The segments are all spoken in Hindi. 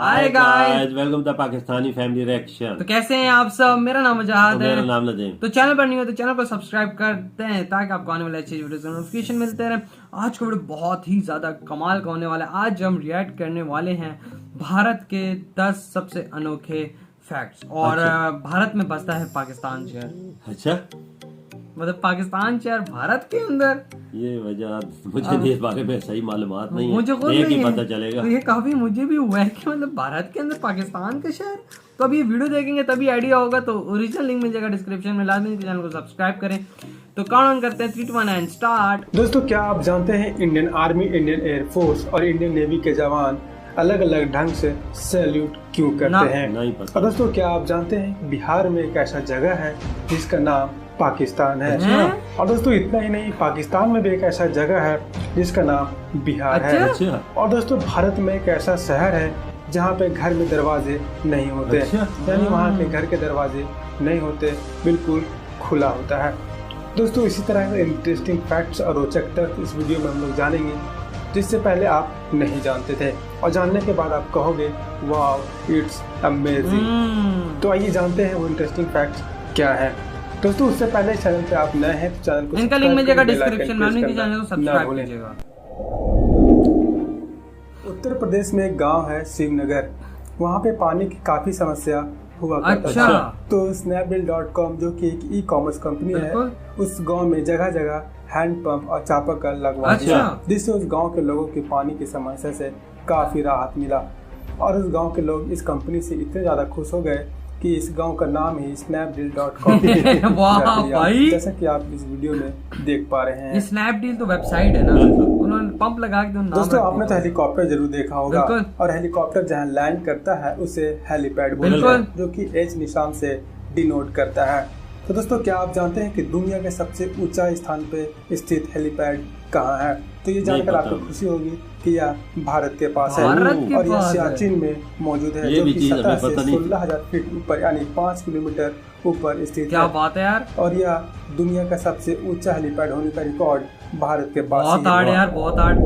Hi guys, welcome to Pakistani family reaction. तो कैसे हैं आप सब। मेरा नाम मुजाहिद है। मेरा नाम नदीम। तो चैनल पर नहीं हो तो चैनल पर सब्सक्राइब करते हैं ताकि आपको आने वाले अच्छी वीडियोस का नोटिफिकेशन मिलते रहे। आज का वीडियो बहुत ही ज्यादा कमाल का होने वाला है। आज हम रिएक्ट करने वाले हैं भारत के 10 सबसे अनोखे फैक्ट्स। और भारत में बसता है पाकिस्तान शहर। अच्छा, मतलब पाकिस्तान शहर भारत के अंदर। ये वजह मुझे इस बारे में सही मालूमात नहीं है, मुझे खुद देख नहीं ही है। पता चलेगा। तो ये काफी मुझे भी हुआ है कि मतलब भारत के अंदर पाकिस्तान का शहर। तो अभी ये वीडियो देखेंगे तभी आइडिया होगा। तो ओरिजिनल लिंक मिल जाएगा डिस्क्रिप्शन में, लाजमी चैनल को सब्सक्राइब करें। तो काउंट ऑन करते हैं 3 2 1 एंड स्टार्ट। दोस्तों, क्या आप जानते हैं इंडियन आर्मी, इंडियन एयरफोर्स और इंडियन नेवी के जवान अलग अलग ढंग से सैल्यूट क्यों करते हैं? नहीं पता। और दोस्तों, क्या आप जानते हैं बिहार में एक ऐसा जगह है जिसका नाम पाकिस्तान है? और दोस्तों, इतना ही नहीं, पाकिस्तान में भी एक ऐसा जगह है जिसका नाम बिहार है। अच्छा। और दोस्तों, भारत में एक ऐसा शहर है जहाँ पे घर में दरवाजे नहीं होते। यानी वहाँ के घर के दरवाजे नहीं होते, बिल्कुल खुला होता है। दोस्तों, इसी तरह के इंटरेस्टिंग फैक्ट्स और रोचक तथ्य इस वीडियो में हम लोग जानेंगे जिससे पहले आप नहीं जानते थे, और जानने के बाद आप कहोगे वाओ, इट्स अमेजिंग। तो आइए जानते हैं वो इंटरेस्टिंग फैक्ट्स क्या है। दोस्तों, उससे पहले चैनल पे आप नए हैं तो चैनल को इनका लिंक मिल जाएगा डिस्क्रिप्शन में, आपने चैनल को सब्सक्राइब कीजिएगा। उत्तर प्रदेश में एक गांव है शिवनगर। वहाँ पे पानी की काफी समस्या हुआ करता था। तो snapdeal.com जो कि एक ई-कॉमर्स कंपनी है, उस गांव में जगह जगह हैंडपंप और चापाकल लगवा दिया, जिससे उस गांव के लोगों की पानी की समस्या से काफी राहत मिला। और उस गांव के लोग इस कंपनी से इतने ज्यादा खुश हो गए कि इस गांव का नाम ही snapdeal.com वाह भाई, जैसा कि आप इस वीडियो में देख पा रहे हैं। ये स्नैपडील तो वेबसाइट है ना, उन्होंने पंप लगा के नाम। दोस्तों, आपने तो हेलीकॉप्टर जरूर देखा होगा, और हेलीकॉप्टर जहां लैंड करता है उसे हेलीपैड बोलते हैं, जो कि एच निशान से डिनोट करता है। तो दोस्तों, क्या आप जानते हैं कि दुनिया के सबसे ऊंचा स्थान पे स्थित हेलीपैड कहाँ है? तो ये जानकर आपको खुशी होगी कि यह भारत के पास है, और यह सियाचिन में मौजूद है, जो कि सतह से 16,000 फीट ऊपर यानी 5 किलोमीटर ऊपर स्थित है। क्या बात है यार। और यह दुनिया का सबसे ऊंचा हेलीपैड होने का रिकॉर्ड भारत के पास बहुत हार्ड यार, बहुत हार्ड।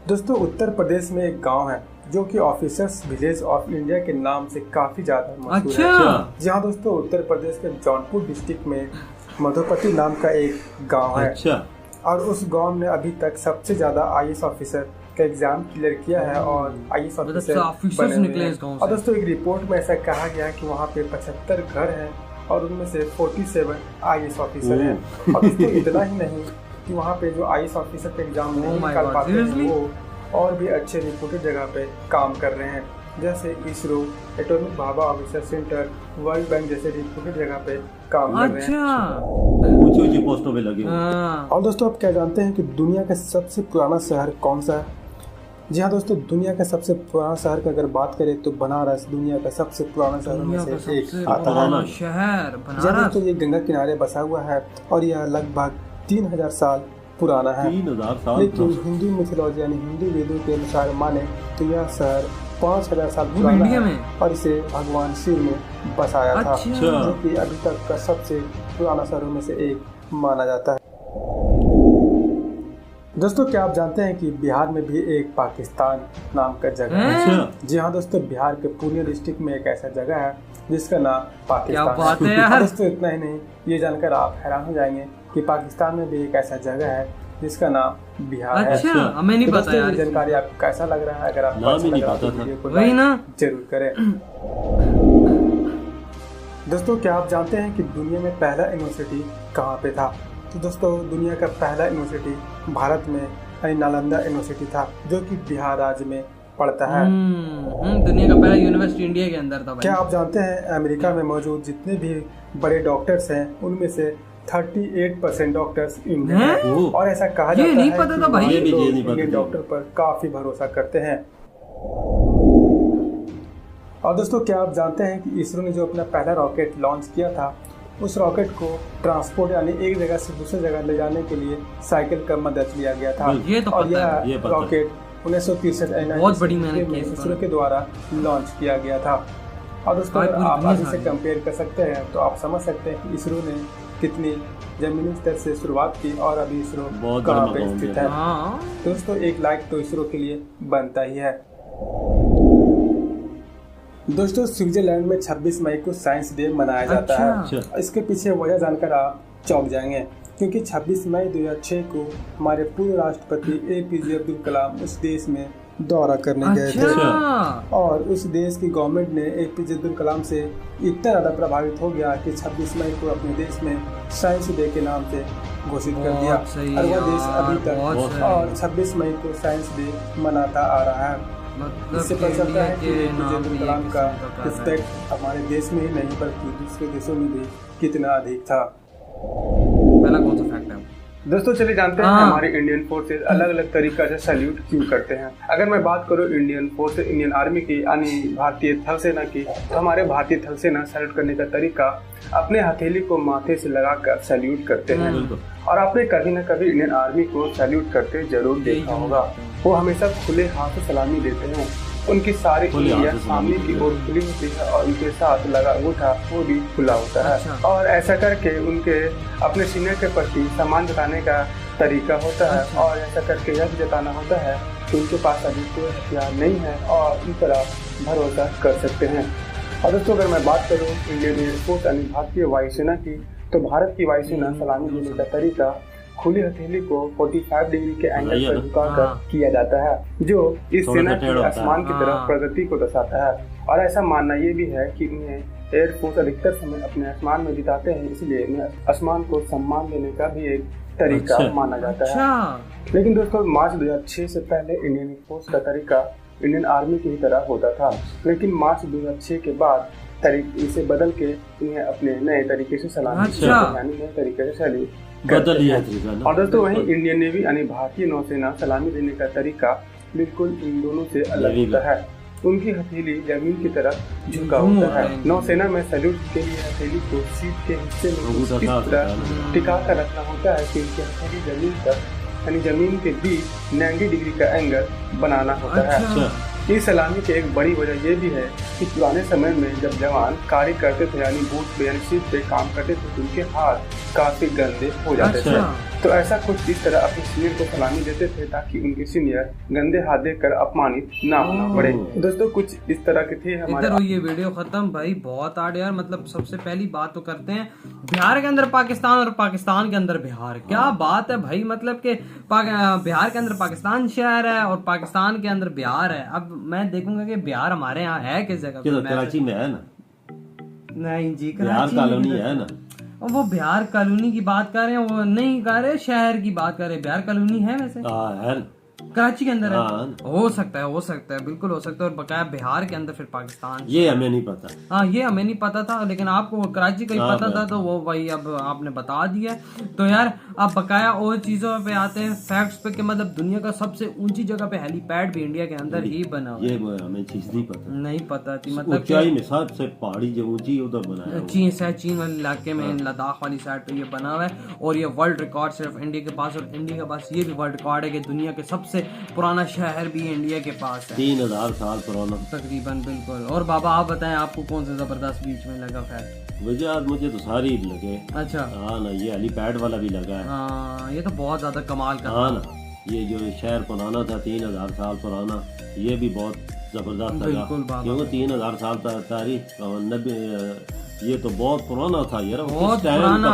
दोस्तों, उत्तर प्रदेश में एक गांव है जो कि ऑफिसर्स विलेज ऑफ इंडिया के नाम से काफी ज्यादा मशहूर है। जी हाँ दोस्तों, उत्तर प्रदेश के जौनपुर डिस्ट्रिक्ट में मधुपति नाम का एक गांव है। और उस गांव में अभी तक सबसे ज्यादा आईएएस ऑफिसर का एग्जाम क्लियर किया है और आईएएस ऑफिसर बने हुए हैं। और दोस्तों, एक रिपोर्ट में ऐसा कहा गया है कि वहाँ पे 75 घर हैं और उनमें से 47 आईएएस ऑफिसर हैं। और दोस्तों, इतना ही नहीं कि वहाँ पे जो आईएएस ऑफिसर का एग्जाम नहीं निकाल पाते हैं, वो और भी अच्छे रिपोर्टेड जगह पे काम कर रहे हैं, जैसे ISRO, atomic Bhabha officer centre, world bank जैसे रिपोर्टेड जगह पे काम कर रहे हैं। ऊंची पोस्टों पे लगे। और दोस्तों, आप क्या जानते हैं कि दुनिया का सबसे पुराना शहर कौन सा है? जी हाँ दोस्तों, दुनिया का सबसे पुराना शहर की अगर बात करें तो बनारस दुनिया का सबसे पुराना शहरों में से एक आता है। शहर बनारस ये गंगा किनारे बसा हुआ है और यह लगभग 3000 साल पुराना है। 3000 साल। लेकिन हिंदू मिथोलॉजी यानी हिंदू वेदों के अनुसार माने तो यह शहर 5000 साल पुराना है और इसे भगवान शिव ने बसाया था, जो कि अभी तक का सबसे पुराना शहरों में से एक माना जाता है। दोस्तों, क्या आप जानते हैं कि बिहार में भी एक पाकिस्तान नाम का जगह है? जी हाँ दोस्तों, बिहार के पूर्णिया डिस्ट्रिक्ट में एक ऐसा जगह है जिसका नाम पाकिस्तान है। दोस्तों, इतना ही नहीं, ये जानकर आप हैरान हो जाएंगे कि पाकिस्तान में भी एक ऐसा जगह है जिसका नाम बिहार है। हमें नहीं पता यार। जानकारी आपको कैसा लग रहा है? अगर आपको अच्छा लग रहा है तो वीडियो को लाइक जरूर करें। दोस्तों, क्या आप जानते हैं कि दुनिया में पहला यूनिवर्सिटी कहाँ पे था? तो दोस्तों, दुनिया का पहला यूनिवर्सिटी भारत में नालंदा यूनिवर्सिटी था, जो कि बिहार राज्य में पड़ता है। दुनिया का पहला यूनिवर्सिटी इंडिया के अंदर था भाई। क्या आप जानते हैं अमेरिका में मौजूद जितने भी बड़े डॉक्टर्स हैं उनमें से 38% डॉक्टर्स इंडियन हैं। और ऐसा कहा जाता है कि इंडियन डॉक्टर पर काफी भरोसा करते हैं। और दोस्तों, क्या आप जानते हैं कि इसरो ने जो अपना पहला रॉकेट लॉन्च किया था, उस रॉकेट को ट्रांसपोर्ट यानी एक जगह से दूसरी जगह ले जाने के लिए साइकिल का मदद लिया गया था। और यह रॉकेट 1963 में इसरो के द्वारा लॉन्च किया गया था। और दोस्तों, आप आगे से कंपेयर कर सकते हैं तो आप समझ सकते हैं कि इसरो ने कितनी जमीनी स्तर से शुरुआत की और अभी इसरो कहाँ पे स्थित है। दोस्तों, एक लाइक तो इसरो के लिए बनता ही है। दोस्तों स्विट्जरलैंड में 26 मई को साइंस डे मनाया जाता है। इसके पीछे वजह जानकर आप चौंक जाएंगे, क्योंकि 26 मई 2006 को हमारे पूर्व राष्ट्रपति APJ अब्दुल कलाम उस देश में दौरा करने गए थे और उस देश की गवर्नमेंट ने APJ अब्दुल कलाम से इतना ज़्यादा प्रभावित हो गया कि 26 मई को अपने देश में साइंस डे के नाम से घोषित कर दिया और वह देश अभी तक और 26 मई को साइंस डे मनाता आ रहा है। इससे पता चलता है कि APJ अब्दुल कलाम का रिस्पेक्ट हमारे देश में ही नहीं बल्कि दूसरे देशों में भी कितना अधिक था। पहला कौन सा फैक्ट है दोस्तों? चलिए जानते हैं हमारे इंडियन फोर्सेस अलग अलग तरीका से सैल्यूट क्यों करते हैं। अगर मैं बात करूं इंडियन फोर्सेस, इंडियन आर्मी की यानी भारतीय थल सेना की, तो हमारे भारतीय थल सेना सैल्यूट करने का तरीका अपने हथेली को माथे से लगाकर सैल्यूट करते हैं। और आपने कभी न कभी इंडियन आर्मी को सैल्यूट करते जरूर देखा होगा। वो हमेशा खुले हाथ से सलामी देते हैं, उनकी सारी उंगलियां सामने की ओर खुली होती है और उनके साथ लगा अंगूठा वो भी खुला होता है। और ऐसा करके उनके अपने सीनियर के प्रति सम्मान जताने का तरीका होता है और ऐसा करके यह भी जताना होता है कि उनके पास अभी कोई हथियार नहीं है और उन पर आप भरोसा कर सकते हैं। और दोस्तों अगर मैं बात करूँ इंडियन एयरफोर्स यानी भारतीय वायुसेना की, तो भारत की वायुसेना सलामी देने का तरीका खुली हथेली को 45 डिग्री के एंगल पर झुकाकर किया जाता है, जो इस सेना के आसमान की तरफ प्रगति को दर्शाता है। और ऐसा मानना ये भी है कि उन्हें एयरफोर्स अधिकतर समय अपने आसमान में बिताते हैं, इसलिए उन्हें आसमान को सम्मान देने का भी एक तरीका माना जाता है। लेकिन दोस्तों मार्च 2006 से पहले इंडियन एयरफोर्स का तरीका इंडियन आर्मी की तरह होता था, लेकिन मार्च 2006 के बाद इसे बदल के इन्हें अपने नए तरीके से सलामी यानी नए तरीके से सैल्यूट बदल दिया। और दोस्तों वहीं इंडियन नेवी यानी भारतीय नौसेना सलामी देने का तरीका बिल्कुल इन दोनों से अलग होता है। उनकी हथेली जमीन की तरफ झुका होता है। नौसेना में सैल्यूट के लिए हथेली को सीट के हिस्से में इस तरह टिका कर रखना होता है कि उनकी हथेली जमीन पर यानी जमीन के बीच 90 डिग्री का एंगल बनाना होता है। इस सलामी की एक बड़ी वजह यह भी है कि पुराने समय में जब जवान कार्य करते थे यानी बूट पे यानी सीट पे काम करते थे तो उनके हाथ काफी गंदे हो जाते थे, तो ऐसा कुछ इस तरह अपने सीनियर को सलामी देते थे ताकि उनके सीनियर गंदे हाथ देकर अपमानित ना होना पड़े। दोस्तों कुछ इस तरह के थे हमारे। इधर ये वीडियो खत्म भाई, बहुत आड़ यार। मतलब सबसे पहली बात तो करते हैं बिहार के अंदर पाकिस्तान और पाकिस्तान के अंदर बिहार। क्या बात है भाई, मतलब के बिहार के अंदर पाकिस्तान शहर है और पाकिस्तान के अंदर बिहार है। अब मैं देखूंगा कि बिहार हमारे यहाँ है किस जगह? कराची में है ना? नहीं जी, बिहार कॉलोनी है ना। वो बिहार कॉलोनी की बात कर रहे हैं, वो नहीं कर रहे शहर की बात कर रहे हैं। बिहार कॉलोनी है वैसे है कराची के अंदर है। हो सकता है, बिल्कुल हो सकता है। और बकाया बिहार के अंदर फिर पाकिस्तान, ये हमें नहीं पता। हाँ ये हमें नहीं पता था, लेकिन आपको कराची का ही पता था, तो वो भाई अब आपने बता दिया। तो यार अब बकाया और चीजों पे आते हैं, फैक्ट्स पे, कि मतलब दुनिया का सबसे ऊंची जगह पे हेलीपैड भी इंडिया के अंदर ही बना हुआ है। ये हमें चीज नहीं पता थी। मतलब ऊंचाई में सबसे पहाड़ी जो ऊंची उधर बना है, चीन वाले इलाके में, लद्दाख वाली साइड पे ये बना हुआ है। और ये वर्ल्ड रिकॉर्ड सिर्फ इंडिया के पास, और इंडिया के पास ये भी वर्ल्ड रिकॉर्ड है कि दुनिया के सबसे पुराना शहर भी इंडिया के पास है, 3000 साल पुराना तकरीबन। बिल्कुल। और बाबा आप बताएं, आपको कौन सा जबरदस्त बीच में लगा फैक्ट? मुझे तो सारी लगे। अच्छा हाँ ना, ये हेलीपैड वाला भी लगा है। हाँ ये तो बहुत ज्यादा कमाल का। हाँ ना, ये जो शहर पुराना था 3000 साल पुराना, ये भी बहुत जबरदस्त लगा, क्योंकि 3000 साल तारीख ये तो बहुत पुराना था यार। बहुत पुराना,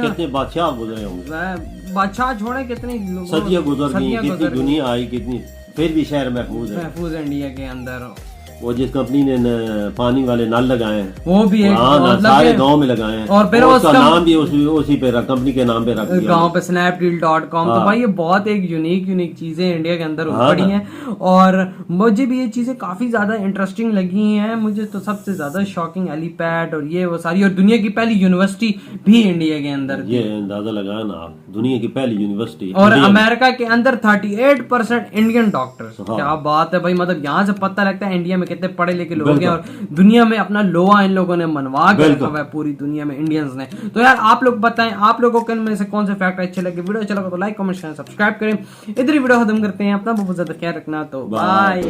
कितने बादशाह गुजरे होंगे, बादशाह छोड़े कितनी सदियां गुजर गई, कितनी दुनिया आई, कितनी, फिर भी शहर महफूज है इंडिया के अंदर। वो जिस कंपनी ने पानी वाले नल लगाए हैं वो भी एक सारे गांव में लगाए हैं, और फिर उसका नाम भी उसी पे कंपनी के नाम पे रख दिया गांव पे snapdeal.com। तो भाई ये बहुत एक यूनिक चीजें इंडिया के अंदर पड़ी हैं, और मुझे भी ये चीजें काफी ज्यादा इंटरेस्टिंग लगी हैं। मुझे तो सबसे ज्यादा शॉकिंग हेलीपैड और ये वो सारी, और दुनिया की पहली यूनिवर्सिटी भी इंडिया के अंदर, ये अंदाजा लगाया ना आप, दुनिया की पहली यूनिवर्सिटी। और अमेरिका के अंदर 38% इंडियन डॉक्टर्स। क्या बात है भाई, मतलब यहाँ से पता लगता है इंडिया में कितने पढ़े लिखे लोग हैं, और दुनिया में अपना लोहा इन लोगों ने मनवा के रखा हुआ है पूरी दुनिया में, इंडियंस ने। तो यार आप लोग बताएं, आप लोगों को में से कौन से फैक्ट अच्छे लगे? वीडियो अच्छा लगा तो लाइक कमेंट शेयर सब्सक्राइब करें। इधर ही वीडियो खत्म करते हैं। अपना बहुत ज्यादा ख्याल रखना, तो बाय।